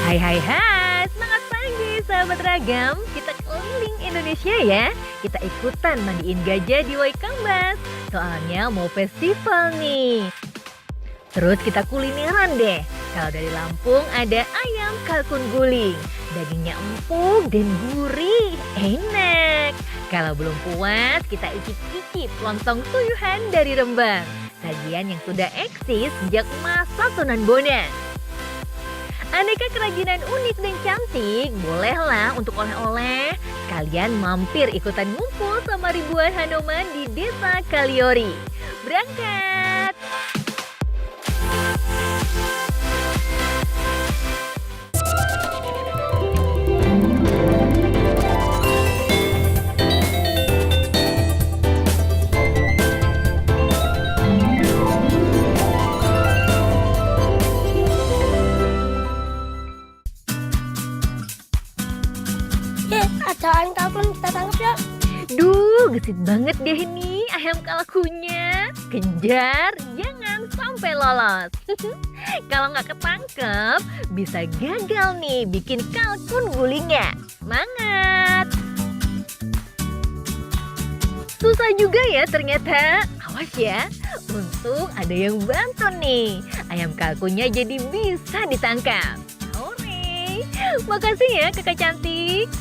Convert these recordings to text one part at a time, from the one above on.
Hai, semangat pagi sahabat ragam. Kita keliling Indonesia ya. Kita ikutan mandiin gajah di Waikambas. Soalnya mau festival nih. Terus kita kulineran deh. Kalau dari Lampung ada ayam kalkun guling. Dagingnya empuk dan gurih, enak. Kalau belum puas, kita icip-icip lontong tuyuhan dari Rembang. Sajian yang sudah eksis sejak masa Sunan Bonang. Aneka kerajinan unik dan cantik, bolehlah untuk oleh-oleh. Kalian mampir ikutan ngumpul sama ribuan Hanoman di Desa Kaliori. Berangkat! Ada kalkun kita tangkap ya. Duh, gesit banget deh nih ayam kalkunnya. Kejar, jangan sampai lolos. Kalau nggak ketangkep, bisa gagal nih bikin kalkun gulingnya. Semangat! Susah juga ya ternyata. Awas ya, untung ada yang bantu nih. Ayam kalkunnya jadi bisa ditangkap. Hore! Makasih ya kakak cantik.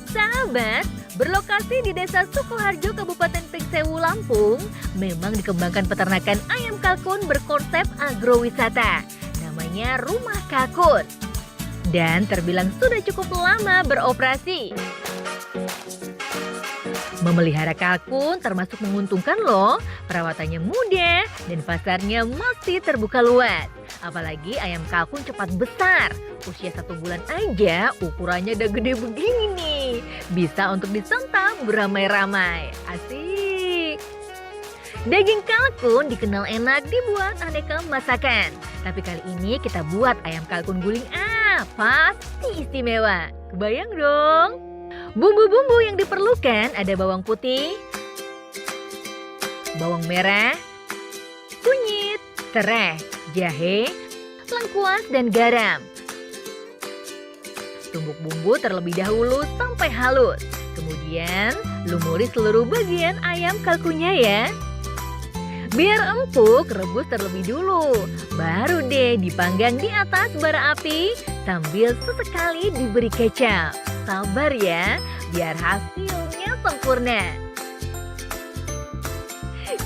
Sahabat, berlokasi di Desa Sukoharjo, Kabupaten Pringsewu, Lampung, memang dikembangkan peternakan ayam kalkun berkonsep agrowisata. Namanya Rumah Kalkun. Dan terbilang sudah cukup lama beroperasi. Memelihara kalkun termasuk menguntungkan loh. Perawatannya mudah dan pasarnya masih terbuka luas. Apalagi ayam kalkun cepat besar. Usia 1 bulan aja ukurannya udah gede begini nih. Bisa untuk disantap beramai-ramai. Asik. Daging kalkun dikenal enak dibuat aneka masakan. Tapi kali ini kita buat ayam kalkun guling. Pasti istimewa. Kebayang dong? Bumbu-bumbu yang diperlukan ada bawang putih, bawang merah, kunyit, serai, jahe, lengkuas, dan garam. Tumbuk bumbu terlebih dahulu sampai halus. Kemudian lumuri seluruh bagian ayam kalkunnya ya. Biar empuk, rebus terlebih dulu. Baru deh dipanggang di atas bara api sambil sesekali diberi kecap. Sabar ya, biar hasilnya sempurna.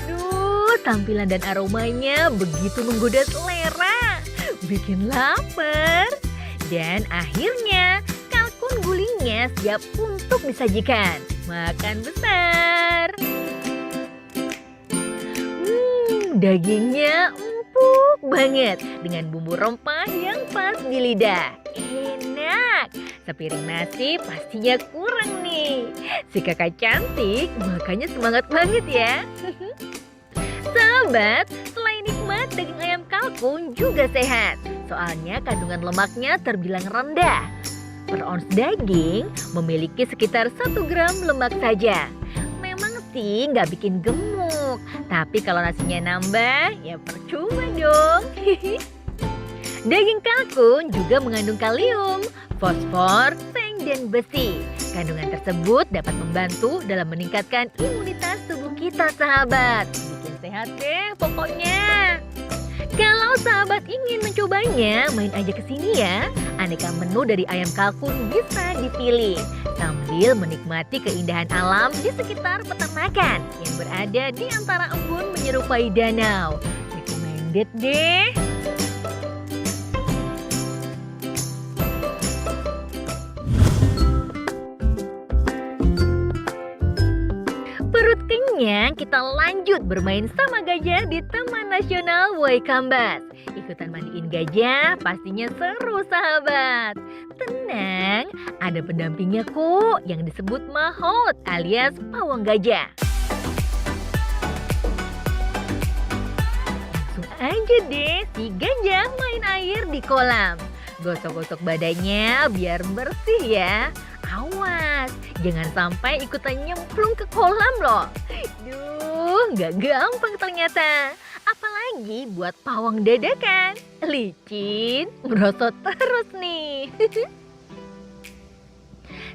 Duh, tampilan dan aromanya begitu menggoda selera. Bikin lapar. Dan akhirnya kalkun gulingnya siap untuk disajikan. Makan besar. Dagingnya empuk banget dengan bumbu rempah yang pas di lidah. Enak. Sepiring nasi pastinya kurang nih. Si kakak cantik makanya semangat banget ya. Sahabat, selain nikmat, daging ayam kalkun juga sehat. Soalnya kandungan lemaknya terbilang rendah. Per ons daging memiliki sekitar 1 gram lemak saja. Memang sih nggak bikin gemuk. Tapi kalau nasinya nambah, ya percuma dong. Daging kalkun juga mengandung kalium, fosfor, seng, dan besi. Kandungan tersebut dapat membantu dalam meningkatkan imunitas tubuh kita, sahabat. Bikin sehat deh pokoknya. Kalau sahabat ingin mencobanya, main aja ke sini ya. Aneka menu dari ayam kalkun bisa dipilih sambil menikmati keindahan alam di sekitar peternakan yang berada di antara embun menyerupai danau. Recommended deh. Perut kenyang, kita lanjut bermain sama gajah di Taman Nasional Waikambas. Ikutan mandiin gajah pastinya seru, sahabat. Tenang, ada pendampingnya kok yang disebut mahot alias pawang gajah. Langsung aja deh si gajah main air di kolam. Gosok-gosok badannya biar bersih ya. Awas, jangan sampai ikutan nyemplung ke kolam loh. Duh, nggak gampang ternyata. Apalagi buat pawang dadakan. Licin, merosot terus nih.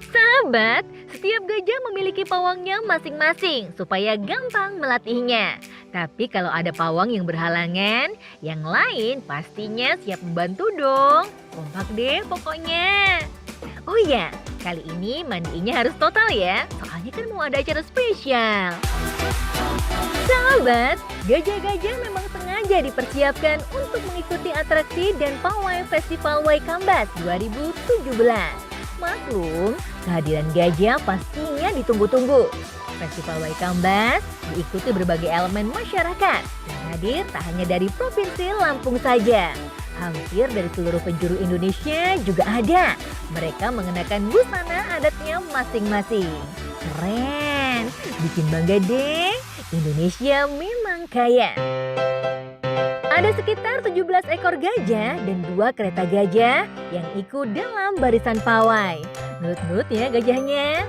Sahabat, setiap gajah memiliki pawangnya masing-masing supaya gampang melatihnya. Tapi kalau ada pawang yang berhalangan, yang lain pastinya siap membantu dong. Kompak deh pokoknya. Oh iya, kali ini mandiinnya harus total ya, soalnya kan mau ada acara spesial. Sahabat, gajah-gajah memang sengaja dipersiapkan untuk mengikuti atraksi dan pawai Festival Waikambas 2017. Maklum, kehadiran gajah pastinya ditunggu-tunggu. Festival Waikambas diikuti berbagai elemen masyarakat yang hadir tak hanya dari Provinsi Lampung saja. Hampir dari seluruh penjuru Indonesia juga ada. Mereka mengenakan busana adatnya masing-masing. Keren, bikin bangga deh. Indonesia memang kaya. Ada sekitar 17 ekor gajah dan 2 kereta gajah yang ikut dalam barisan pawai. Nurut-nurut ya gajahnya.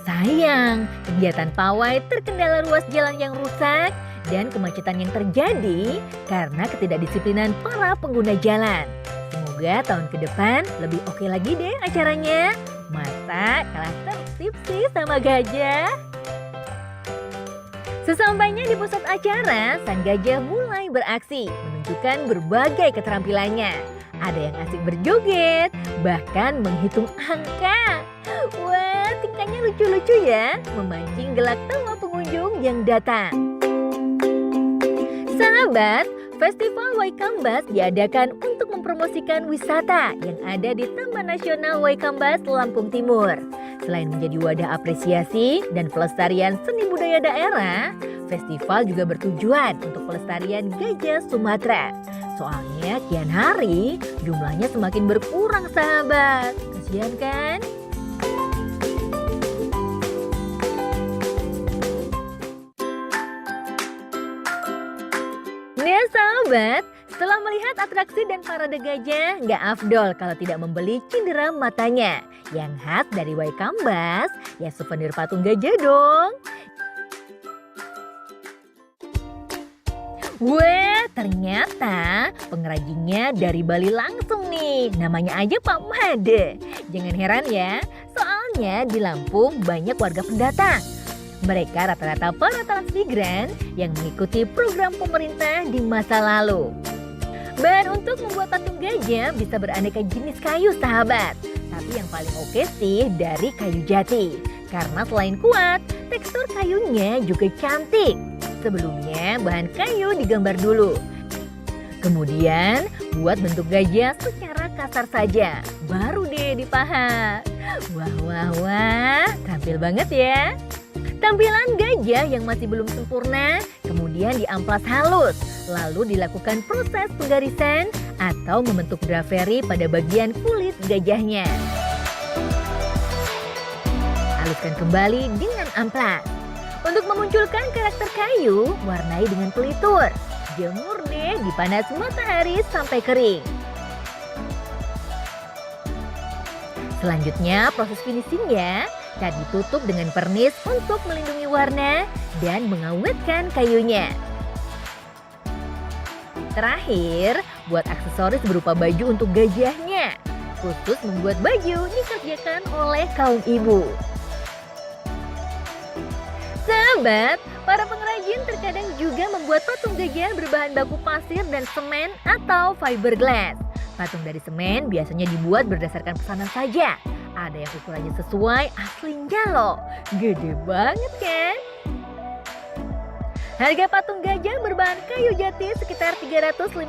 Sayang, kegiatan pawai terkendala ruas jalan yang rusak dan kemacetan yang terjadi karena ketidakdisiplinan para pengguna jalan. Semoga tahun ke depan lebih oke lagi deh acaranya. Masa kalah tertib sih sama gajah? Sesampainya di pusat acara, sang gajah mulai beraksi, menunjukkan berbagai keterampilannya. Ada yang asik berjoget, bahkan menghitung angka. Wah, tingkahnya lucu-lucu ya, memancing gelak tawa pengunjung yang datang. Sahabat, Festival Waikambas diadakan untuk mempromosikan wisata yang ada di Taman Nasional Waikambas, Lampung Timur. Selain menjadi wadah apresiasi dan pelestarian seni budaya daerah, festival juga bertujuan untuk pelestarian gajah Sumatera. Soalnya kian hari jumlahnya semakin berkurang sahabat. Kasihan kan? Nah sahabat, setelah melihat atraksi dan parade gajah, nggak afdol kalau tidak membeli cindera matanya. Yang khas dari Waikambas, ya souvenir patung gajah dong. Wah, ternyata pengrajinnya dari Bali langsung nih. Namanya aja Pak Made. Jangan heran ya, soalnya di Lampung banyak warga pendatang. Mereka rata-rata para transmigran yang mengikuti program pemerintah di masa lalu. Bahan untuk membuat patung gajah bisa beraneka jenis kayu sahabat. Tapi yang paling oke sih dari kayu jati. Karena selain kuat, tekstur kayunya juga cantik. Sebelumnya bahan kayu digambar dulu. Kemudian buat bentuk gajah secara kasar saja. Baru deh dipahat. Wah wah wah, tampil banget ya. Tampilan gajah yang masih belum sempurna kemudian diamplas halus. Lalu dilakukan proses penggarisan atau membentuk draperi pada bagian kulit gajahnya. Haluskan kembali dengan amplas. Untuk memunculkan karakter kayu, warnai dengan pelitur. Jemur deh di panas matahari sampai kering. Selanjutnya proses finishingnya, cat ditutup dengan pernis untuk melindungi warna dan mengawetkan kayunya. Terakhir, buat aksesoris berupa baju untuk gajahnya. Khusus membuat baju dikerjakan oleh kaum ibu. Sahabat, para pengrajin terkadang juga membuat patung gajah berbahan baku pasir dan semen atau fiberglass. Patung dari semen biasanya dibuat berdasarkan pesanan saja. Ada yang ukurannya sesuai aslinya loh. Gede banget kan? Harga patung gajah berbahan kayu jati sekitar 350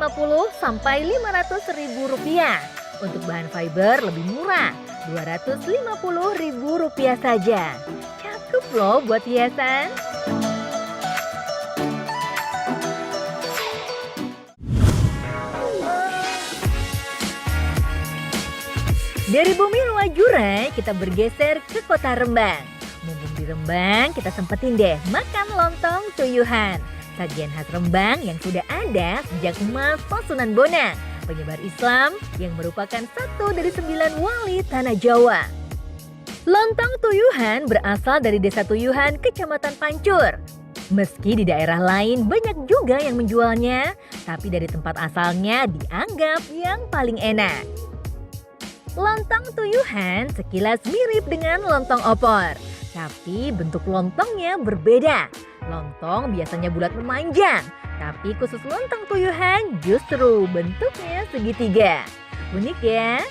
sampai 500 ribu rupiah. Untuk bahan fiber lebih murah, 250 ribu rupiah saja. Cakep loh buat hiasan. Dari bumi Luajura kita bergeser ke kota Rembang. Mumpung di Rembang kita sempetin deh makan lontong tuyuhan. Sajian khas Rembang yang sudah ada sejak masa Sunan Bonang, penyebar Islam yang merupakan satu dari 9 wali tanah Jawa. Lontong tuyuhan berasal dari desa Tuyuhan, Kecamatan Pancur. Meski di daerah lain banyak juga yang menjualnya, tapi dari tempat asalnya dianggap yang paling enak. Lontong tuyuhan sekilas mirip dengan lontong opor, tapi bentuk lontongnya berbeda. Lontong biasanya bulat memanjang, tapi khusus lontong tuyuhan justru bentuknya segitiga. Unik ya?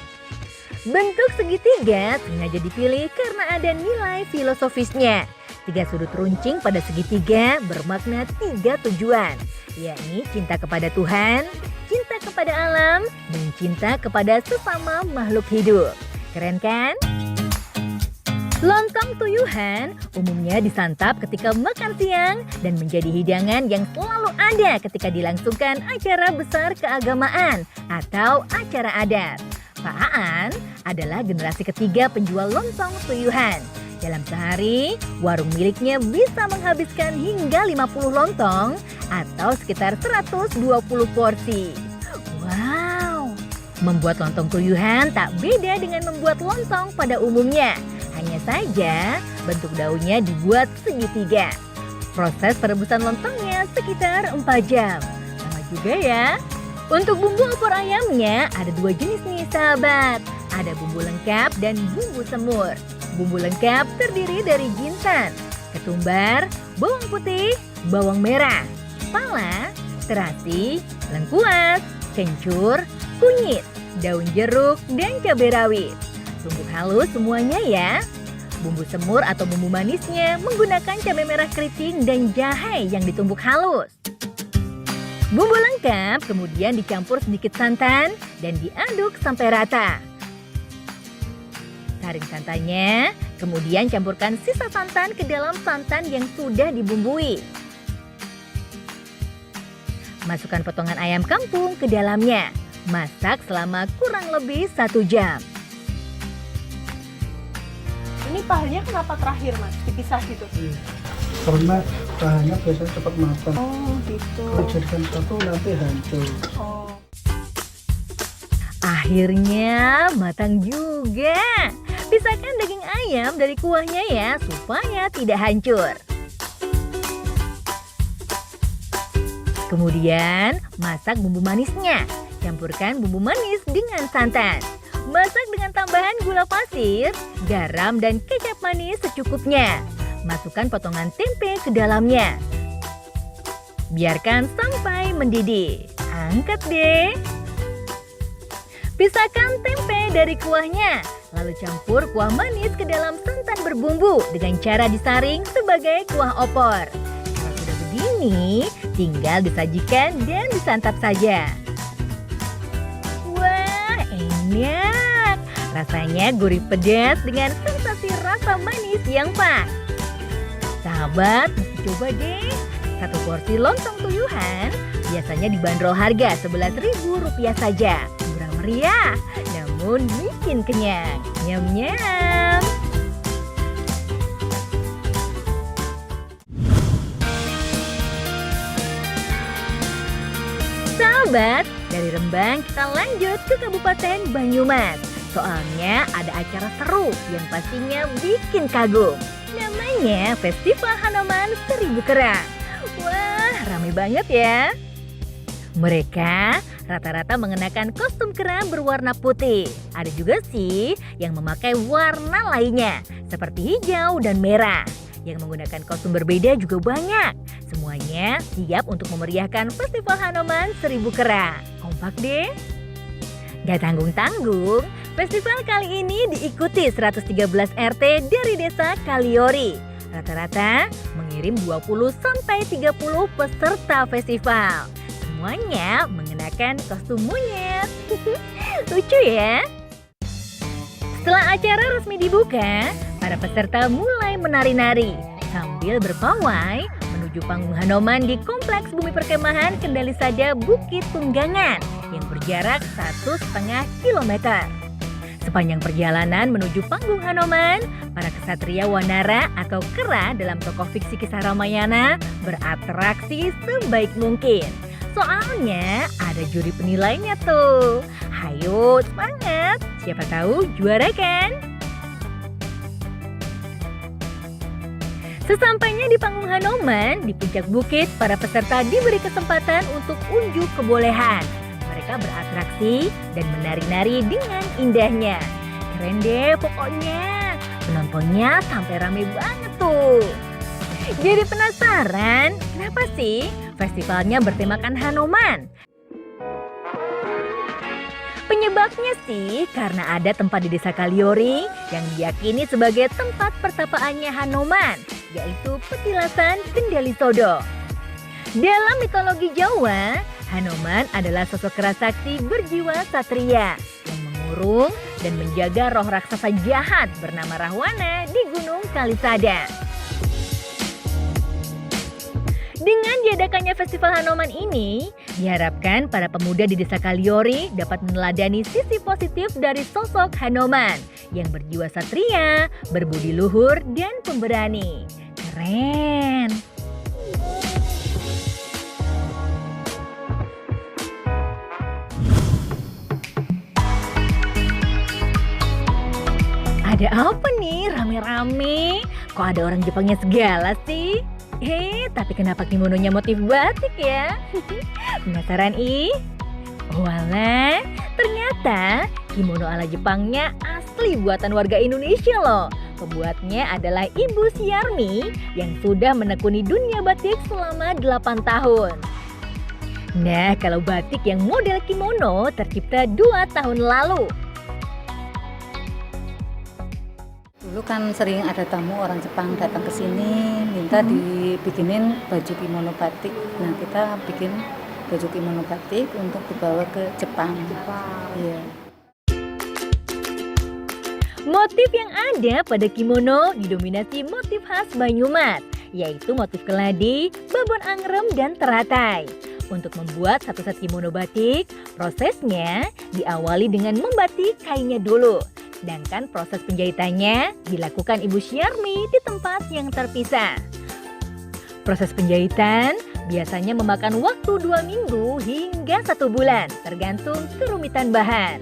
Bentuk segitiga sengaja dipilih karena ada nilai filosofisnya. 3 sudut runcing pada segitiga bermakna 3 tujuan, yakni cinta kepada Tuhan, cinta kepada alam, dan cinta kepada sesama makhluk hidup. Keren kan? Lontong tuyuhan umumnya disantap ketika makan siang dan menjadi hidangan yang selalu ada ketika dilangsungkan acara besar keagamaan atau acara adat. Pak Aan adalah generasi ketiga penjual lontong tuyuhan. Dalam sehari, warung miliknya bisa menghabiskan hingga 50 lontong atau sekitar 120 porsi. Wow! Membuat lontong tuyuhan tak beda dengan membuat lontong pada umumnya. Hanya saja bentuk daunnya dibuat segitiga. Proses perebusan lontongnya sekitar 4 jam. Sama juga ya. Untuk bumbu opor ayamnya ada 2 jenis nih sahabat. Ada bumbu lengkap dan bumbu semur. Bumbu lengkap terdiri dari jintan, ketumbar, bawang putih, bawang merah, pala, terasi, lengkuas, kencur, kunyit, daun jeruk, dan cabai rawit. Tumbuk halus semuanya ya. Bumbu semur atau bumbu manisnya menggunakan cabai merah keriting dan jahe yang ditumbuk halus. Bumbu lengkap kemudian dicampur sedikit santan dan diaduk sampai rata. Saring santannya, kemudian campurkan sisa santan ke dalam santan yang sudah dibumbui. Masukkan potongan ayam kampung ke dalamnya. Masak selama kurang lebih 1 jam. Ini paharnya kenapa terakhir mas? Dipisah gitu? Karena bahannya biasanya cepat matang. Oh gitu. Kalau jadikan satu nanti hancur. Oh. Akhirnya matang juga. Pisahkan daging ayam dari kuahnya ya, supaya tidak hancur. Kemudian masak bumbu manisnya. Campurkan bumbu manis dengan santan. Masak dengan tambahan gula pasir, garam, dan kecap manis secukupnya. Masukkan potongan tempe ke dalamnya. Biarkan sampai mendidih. Angkat deh. Pisahkan tempe dari kuahnya, lalu campur kuah manis ke dalam santan berbumbu dengan cara disaring sebagai kuah opor. Kalau sudah begini, tinggal disajikan dan disantap saja. Wah, enak! Rasanya gurih pedas dengan sensasi rasa manis yang pas. Sahabat, mesti coba deh. 1 porsi lontong tuyuhan biasanya dibanderol harga Rp11.000 saja. Murah meriah, namun bikin kenyang. Nyam-nyam. Sahabat, dari Rembang kita lanjut ke Kabupaten Banyumas. Soalnya ada acara seru yang pastinya bikin kagum. Namanya Festival Hanoman Seribu Kerang. Wah, ramai banget ya. Mereka rata-rata mengenakan kostum kerang berwarna putih. Ada juga sih yang memakai warna lainnya, seperti hijau dan merah. Yang menggunakan kostum berbeda juga banyak. Semuanya siap untuk memeriahkan Festival Hanoman Seribu Kerang. Kompak deh. Gak tanggung-tanggung, festival kali ini diikuti 113 RT dari desa Kaliori. Rata-rata mengirim 20-30 peserta festival. Semuanya mengenakan kostum monyet. Lucu ya? Setelah acara resmi dibuka, para peserta mulai menari-nari sambil berpawai menuju panggung Hanoman di Kompleks Bumi Perkemahan Kendali Sada Bukit Tunggangan yang berjarak 1,5 kilometer. Sepanjang perjalanan menuju panggung Hanoman, para kesatria Wanara atau kera dalam tokoh fiksi kisah Ramayana beratraksi sebaik mungkin. Soalnya ada juri penilainya tuh. Hayo semangat, siapa tahu juara kan? Sesampainya di panggung Hanoman, di puncak bukit, para peserta diberi kesempatan untuk unjuk kebolehan. Mereka beratraksi dan menari-nari dengan indahnya. Keren deh pokoknya. Penontonnya sampai rame banget tuh. Jadi penasaran, kenapa sih festivalnya bertemakan Hanoman? Penyebabnya sih karena ada tempat di desa Kaliori yang diyakini sebagai tempat pertapaannya Hanoman, yaitu petilasan Kendali Sodo. Dalam mitologi Jawa, Hanoman adalah sosok kerasakti berjiwa satria yang mengurung dan menjaga roh raksasa jahat bernama Rahwana di Gunung Kalisada. Dengan diadakannya Festival Hanoman ini, diharapkan para pemuda di desa Kaliori dapat meneladani sisi positif dari sosok Hanoman yang berjiwa satria, berbudi luhur, dan pemberani. Keren! Ada apa nih rame-rame? Kok ada orang Jepangnya segala sih? Tapi kenapa kimononya motif batik ya? Penasaran ih? Walah, ternyata kimono ala Jepangnya asli buatan warga Indonesia loh. Pembuatnya adalah Ibu Syarmi yang sudah menekuni dunia batik selama 8 tahun. Nah, kalau batik yang model kimono tercipta 2 tahun lalu. Dulu kan sering ada tamu orang Jepang datang ke sini minta dibikinin baju kimono batik. Nah, kita bikin baju kimono batik untuk dibawa ke Jepang. Iya. Motif yang ada pada kimono didominasi motif khas Banyumas, yaitu motif keladi, babon angrem, dan teratai. Untuk membuat satu set kimono batik, prosesnya diawali dengan membatik kainnya dulu. Sedangkan proses penjahitannya dilakukan Ibu Syarmi di tempat yang terpisah. Proses penjahitan biasanya memakan waktu 2 minggu hingga 1 bulan, tergantung kerumitan bahan.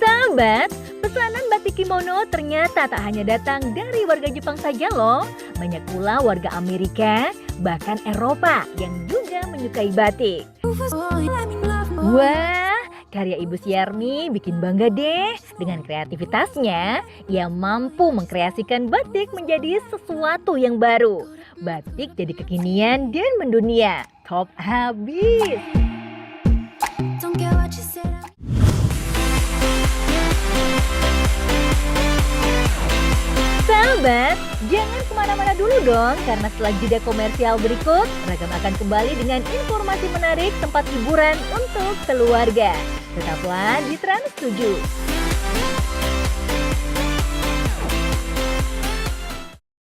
Sahabat, pesanan batik kimono ternyata tak hanya datang dari warga Jepang saja loh. Banyak pula warga Amerika, bahkan Eropa yang juga menyukai batik. Wah, karya Ibu Syarmi bikin bangga deh. Dengan kreativitasnya, ia mampu mengkreasikan batik menjadi sesuatu yang baru. Batik jadi kekinian dan mendunia. Top habis! Sahabat, jangan kemana-mana dulu dong, karena setelah jeda komersial berikut, Ragam akan kembali dengan informasi menarik tempat hiburan untuk keluarga. Tetaplah di Trans 7.